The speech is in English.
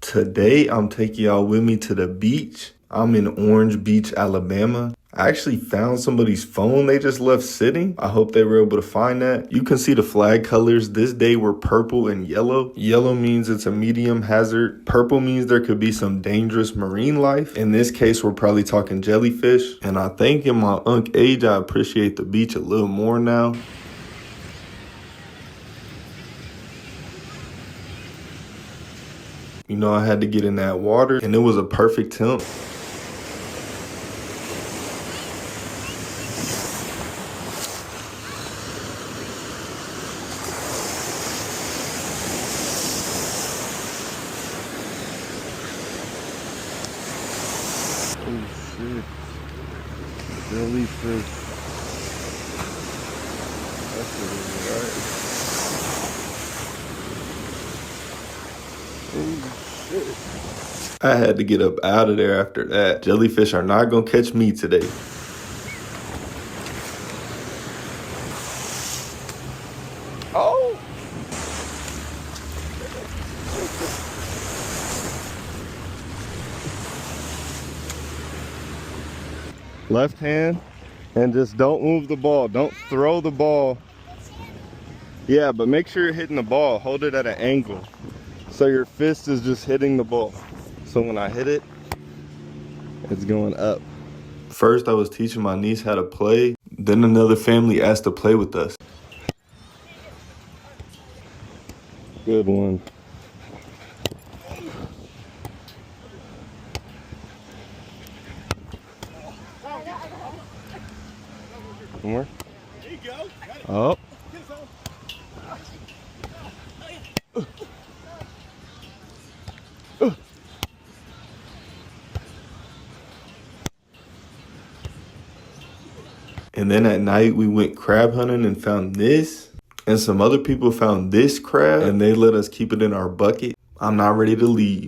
Today, I'm taking y'all with me to the beach. I'm in Orange Beach, Alabama. I actually found somebody's phone they just left sitting. I hope they were able to find that. You can see the flag colors. This day were purple and yellow. Yellow means it's a medium hazard. Purple means there could be some dangerous marine life. In this case, we're probably talking jellyfish. And I think in my age, I appreciate the beach a little more now. You know, I had to get in that water and it was a perfect temp. Oh shit. Jellyfish. That's what it is, right? Oh shit. I had to get up out of there after that. Jellyfish are not gonna catch me today. Oh! Left hand, and just don't move the ball. Don't throw the ball. Yeah, but make sure you're hitting the ball. Hold it at an angle, so your fist is just hitting the ball. So when I hit it, it's going up. First, I was teaching my niece how to play. Then another family asked to play with us. Good one. One more. There you go. Oh. And then at night we went crab hunting and found this. And some other people found this crab and they let us keep it in our bucket. I'm not ready to leave.